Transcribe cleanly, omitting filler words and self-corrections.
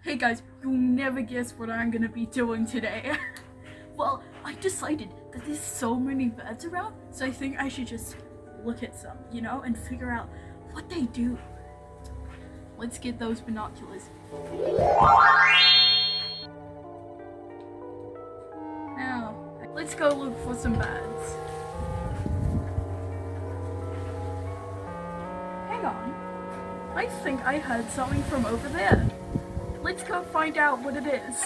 Hey guys, you'll never guess what I'm gonna be doing today. Well, I decided that there's so many beds around, so I think I should just look at some, and figure out what they do. Let's get those binoculars. Now, let's go look for some beds. Hang on. I think I heard something from over there. Let's go find out what it is.